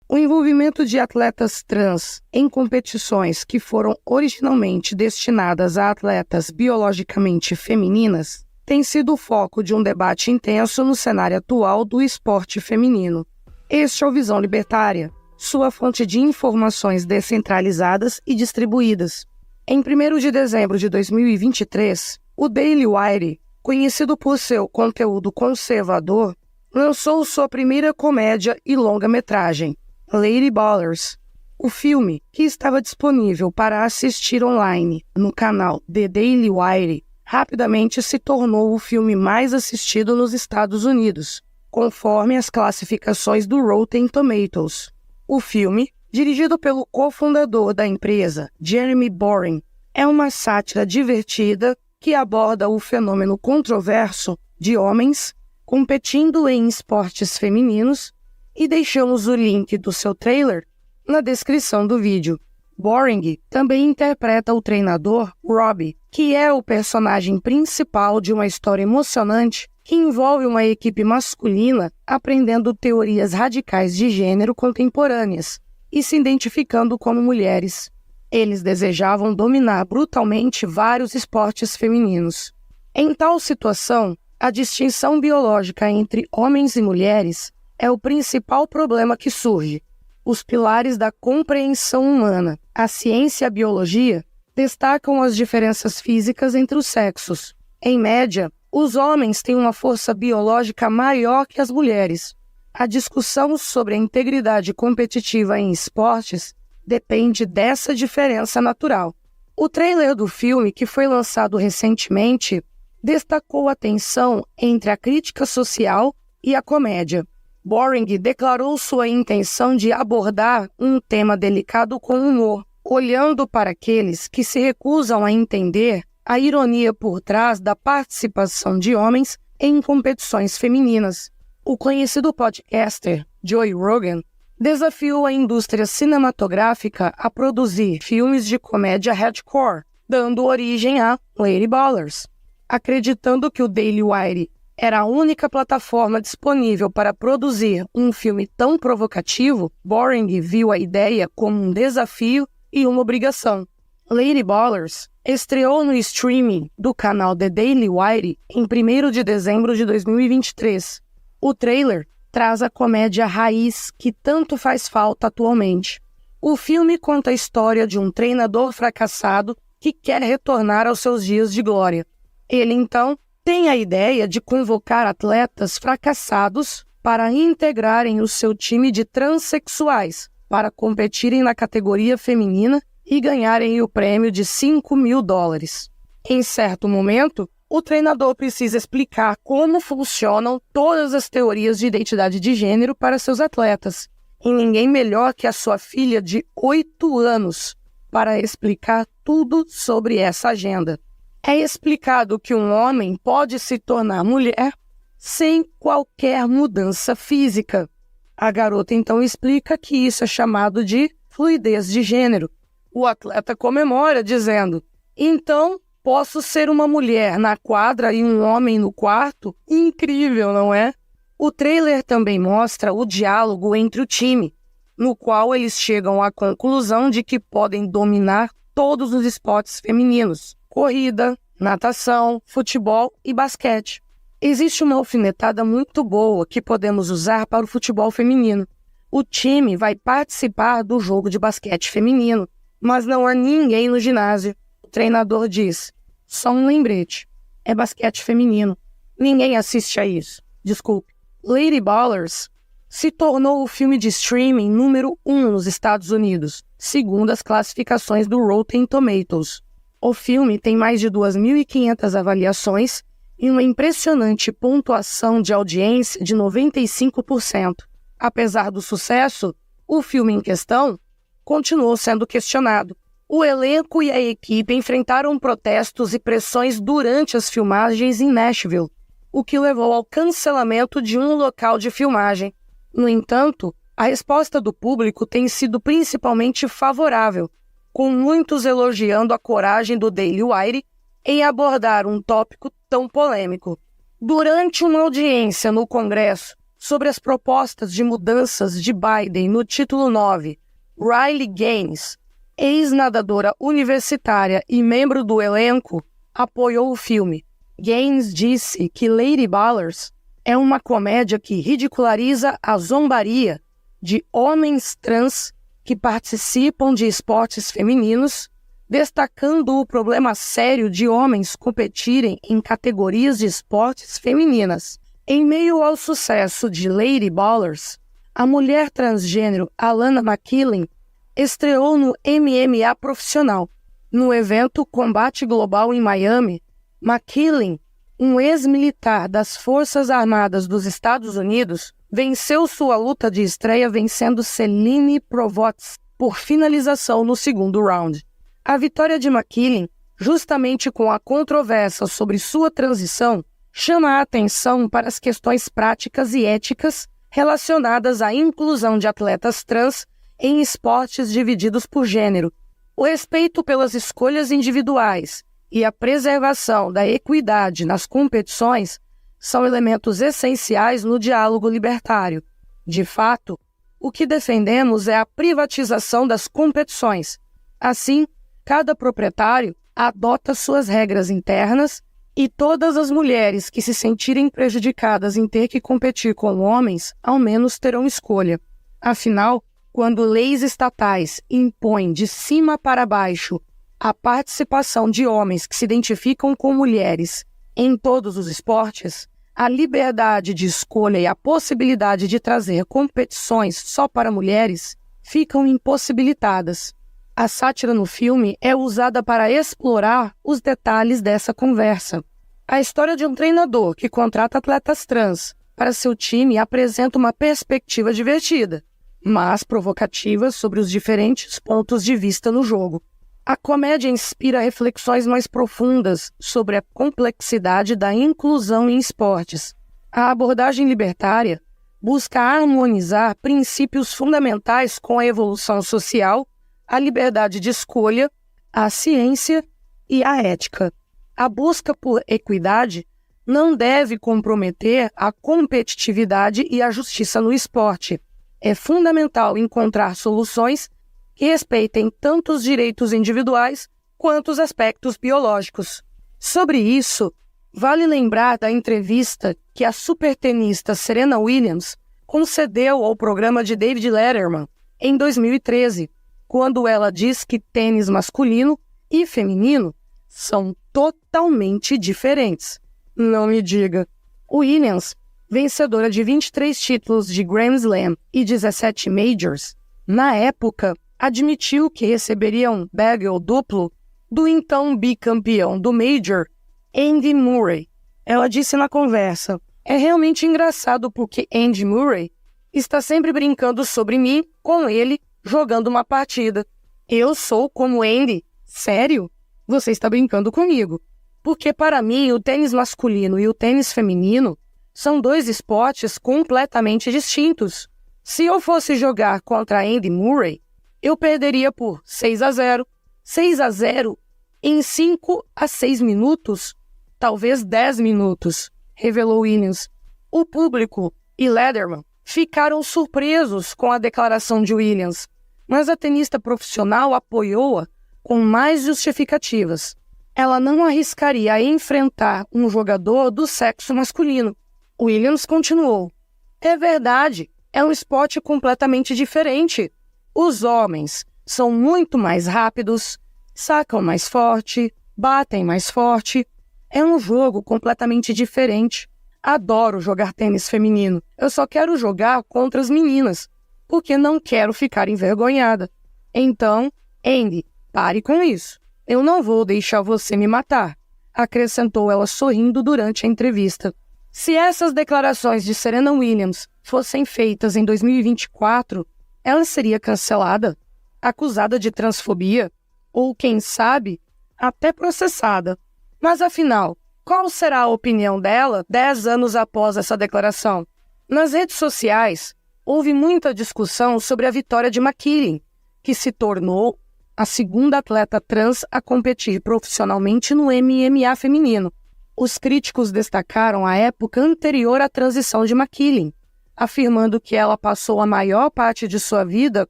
O envolvimento de atletas trans em competições que foram originalmente destinadas a atletas biologicamente femininas tem sido o foco de um debate intenso no cenário atual do esporte feminino. Este é o Visão Libertária, sua fonte de informações descentralizadas e distribuídas. Em 1º de dezembro de 2023, o Daily Wire, conhecido por seu conteúdo conservador, lançou sua primeira comédia e longa-metragem, Lady Ballers. O filme, que estava disponível para assistir online no canal The Daily Wire, rapidamente se tornou o filme mais assistido nos Estados Unidos, conforme as classificações do Rotten Tomatoes. O filme, dirigido pelo cofundador da empresa, Jeremy Boring, é uma sátira divertida que aborda o fenômeno controverso de homens competindo em esportes femininos, e deixamos o link do seu trailer na descrição do vídeo. Boring também interpreta o treinador Robbie, que é o personagem principal de uma história emocionante que envolve uma equipe masculina aprendendo teorias radicais de gênero contemporâneas e se identificando como mulheres. Eles desejavam dominar brutalmente vários esportes femininos. Em tal situação, a distinção biológica entre homens e mulheres é o principal problema que surge. Os pilares da compreensão humana, a ciência e a biologia, destacam as diferenças físicas entre os sexos. Em média, os homens têm uma força biológica maior que as mulheres. A discussão sobre a integridade competitiva em esportes depende dessa diferença natural. O trailer do filme, que foi lançado recentemente, destacou a tensão entre a crítica social e a comédia. Boring declarou sua intenção de abordar um tema delicado com humor, olhando para aqueles que se recusam a entender a ironia por trás da participação de homens em competições femininas. O conhecido podcaster Joe Rogan desafiou a indústria cinematográfica a produzir filmes de comédia hardcore, dando origem a Lady Ballers. Acreditando que o Daily Wire era a única plataforma disponível para produzir um filme tão provocativo, Boring viu a ideia como um desafio e uma obrigação. Lady Ballers estreou no streaming do canal The Daily Wire em 1º de dezembro de 2023. O trailer traz a comédia raiz que tanto faz falta atualmente. O filme conta a história de um treinador fracassado que quer retornar aos seus dias de glória. Ele, então, tem a ideia de convocar atletas fracassados para integrarem o seu time de transexuais para competirem na categoria feminina e ganharem o prêmio de $5.000. Em certo momento, o treinador precisa explicar como funcionam todas as teorias de identidade de gênero para seus atletas, e ninguém melhor que a sua filha de 8 anos para explicar tudo sobre essa agenda. É explicado que um homem pode se tornar mulher sem qualquer mudança física. A garota então explica que isso é chamado de fluidez de gênero. O atleta comemora dizendo: então posso ser uma mulher na quadra e um homem no quarto? Incrível, não é? O trailer também mostra o diálogo entre o time, no qual eles chegam à conclusão de que podem dominar todos os esportes femininos: corrida, natação, futebol e basquete. Existe uma alfinetada muito boa que podemos usar para o futebol feminino. O time vai participar do jogo de basquete feminino, mas não há ninguém no ginásio. O treinador diz: só um lembrete, é basquete feminino. Ninguém assiste a isso. Desculpe. Lady Ballers se tornou o filme de streaming número 1 nos Estados Unidos, segundo as classificações do Rotten Tomatoes. O filme tem mais de 2.500 avaliações e uma impressionante pontuação de audiência de 95%. Apesar do sucesso, o filme em questão continuou sendo questionado. O elenco e a equipe enfrentaram protestos e pressões durante as filmagens em Nashville, o que levou ao cancelamento de um local de filmagem. No entanto, a resposta do público tem sido principalmente favorável, com muitos elogiando a coragem do Daily Wire em abordar um tópico tão polêmico. Durante uma audiência no Congresso sobre as propostas de mudanças de Biden no título 9, Riley Gaines, ex-nadadora universitária e membro do elenco, apoiou o filme. Gaines disse que Lady Ballers é uma comédia que ridiculariza a zombaria de homens trans que participam de esportes femininos, destacando o problema sério de homens competirem em categorias de esportes femininas. Em meio ao sucesso de Lady Ballers, a mulher transgênero Alana McKillen estreou no MMA profissional. No evento Combate Global em Miami, McKillen, um ex-militar das Forças Armadas dos Estados Unidos, venceu sua luta de estreia vencendo Celine Provost por finalização no segundo round. A vitória de McKillen, justamente com a controvérsia sobre sua transição, chama a atenção para as questões práticas e éticas relacionadas à inclusão de atletas trans em esportes divididos por gênero. O respeito pelas escolhas individuais e a preservação da equidade nas competições são elementos essenciais no diálogo libertário. De fato, o que defendemos é a privatização das competições. Assim, cada proprietário adota suas regras internas e todas as mulheres que se sentirem prejudicadas em ter que competir com homens, ao menos terão escolha. Afinal, quando leis estatais impõem de cima para baixo a participação de homens que se identificam com mulheres em todos os esportes, a liberdade de escolha e a possibilidade de trazer competições só para mulheres ficam impossibilitadas. A sátira no filme é usada para explorar os detalhes dessa conversa. A história de um treinador que contrata atletas trans para seu time apresenta uma perspectiva divertida, mas provocativa sobre os diferentes pontos de vista no jogo. A comédia inspira reflexões mais profundas sobre a complexidade da inclusão em esportes. A abordagem libertária busca harmonizar princípios fundamentais com a evolução social, a liberdade de escolha, a ciência e a ética. A busca por equidade não deve comprometer a competitividade e a justiça no esporte. É fundamental encontrar soluções que respeitem tanto os direitos individuais quanto os aspectos biológicos. Sobre isso, vale lembrar da entrevista que a supertenista Serena Williams concedeu ao programa de David Letterman em 2013, quando ela diz que tênis masculino e feminino são totalmente diferentes. Não me diga. Williams, vencedora de 23 títulos de Grand Slam e 17 Majors, na época admitiu que receberia um bagel duplo do então bicampeão do Major, Andy Murray. Ela disse na conversa: "É realmente engraçado porque Andy Murray está sempre brincando sobre mim com ele jogando uma partida. Eu sou como Andy. Sério? Você está brincando comigo? Porque para mim o tênis masculino e o tênis feminino são dois esportes completamente distintos. Se eu fosse jogar contra Andy Murray, eu perderia por 6-0. 6-0 em 5 a 6 minutos, talvez 10 minutos, revelou Williams. O público e Letterman ficaram surpresos com a declaração de Williams, mas a tenista profissional apoiou-a com mais justificativas. Ela não arriscaria enfrentar um jogador do sexo masculino. Williams continuou: "É verdade, é um esporte completamente diferente. Os homens são muito mais rápidos, sacam mais forte, batem mais forte. É um jogo completamente diferente. Adoro jogar tênis feminino. Eu só quero jogar contra as meninas, porque não quero ficar envergonhada. Então, Andy, pare com isso. Eu não vou deixar você me matar", acrescentou ela sorrindo durante a entrevista. Se essas declarações de Serena Williams fossem feitas em 2024, ela seria cancelada, acusada de transfobia, ou, quem sabe, até processada. Mas, afinal, qual será a opinião dela 10 anos após essa declaração? Nas redes sociais, houve muita discussão sobre a vitória de McKillen, que se tornou a segunda atleta trans a competir profissionalmente no MMA feminino. Os críticos destacaram a época anterior à transição de McKillen, afirmando que ela passou a maior parte de sua vida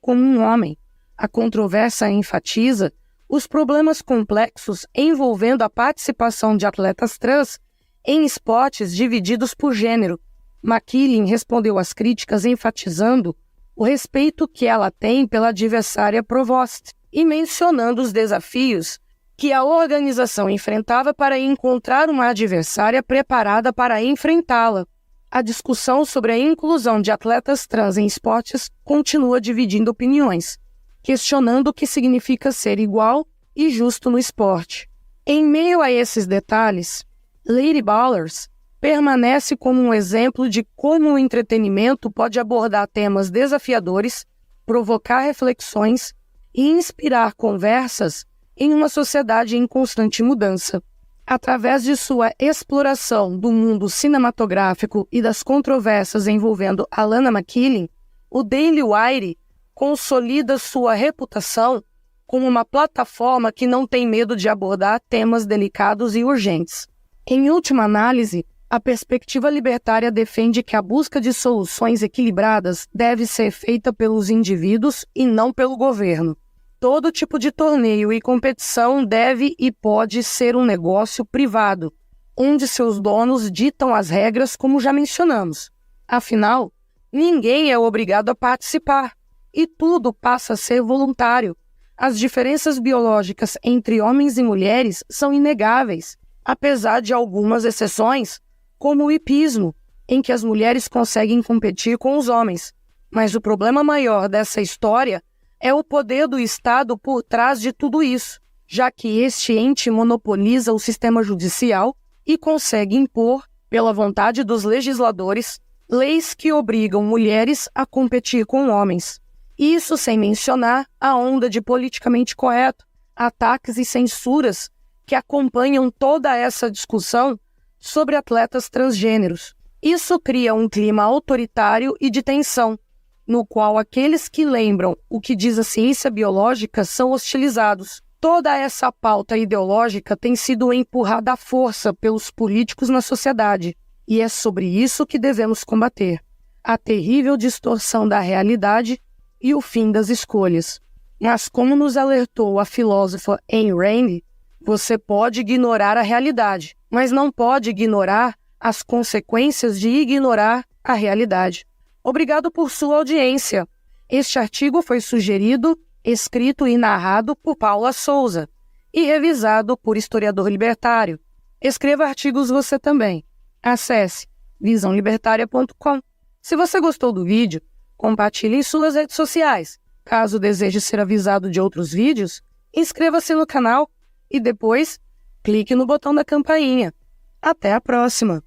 como um homem. A controvérsia enfatiza os problemas complexos envolvendo a participação de atletas trans em esportes divididos por gênero. McKillen respondeu às críticas enfatizando o respeito que ela tem pela adversária Provost e mencionando os desafios que a organização enfrentava para encontrar uma adversária preparada para enfrentá-la. A discussão sobre a inclusão de atletas trans em esportes continua dividindo opiniões, questionando o que significa ser igual e justo no esporte. Em meio a esses detalhes, Lady Ballers permanece como um exemplo de como o entretenimento pode abordar temas desafiadores, provocar reflexões e inspirar conversas em uma sociedade em constante mudança. Através de sua exploração do mundo cinematográfico e das controvérsias envolvendo Alana McKillen, o Daily Wire consolida sua reputação como uma plataforma que não tem medo de abordar temas delicados e urgentes. Em última análise, a perspectiva libertária defende que a busca de soluções equilibradas deve ser feita pelos indivíduos e não pelo governo. Todo tipo de torneio e competição deve e pode ser um negócio privado, onde seus donos ditam as regras, como já mencionamos. Afinal, ninguém é obrigado a participar, e tudo passa a ser voluntário. As diferenças biológicas entre homens e mulheres são inegáveis, apesar de algumas exceções, como o hipismo, em que as mulheres conseguem competir com os homens. Mas o problema maior dessa história é o poder do Estado por trás de tudo isso, já que este ente monopoliza o sistema judicial e consegue impor, pela vontade dos legisladores, leis que obrigam mulheres a competir com homens. Isso sem mencionar a onda de politicamente correto, ataques e censuras que acompanham toda essa discussão sobre atletas transgêneros. Isso cria um clima autoritário e de tensão, no qual aqueles que lembram o que diz a ciência biológica são hostilizados. Toda essa pauta ideológica tem sido empurrada à força pelos políticos na sociedade, e é sobre isso que devemos combater: a terrível distorção da realidade e o fim das escolhas. Mas como nos alertou a filósofa Ayn Rand, você pode ignorar a realidade, mas não pode ignorar as consequências de ignorar a realidade. Obrigado por sua audiência. Este artigo foi sugerido, escrito e narrado por Paula Souza e revisado por historiador libertário. Escreva artigos você também. Acesse visãolibertaria.com. Se você gostou do vídeo, compartilhe em suas redes sociais. Caso deseje ser avisado de outros vídeos, inscreva-se no canal e depois clique no botão da campainha. Até a próxima!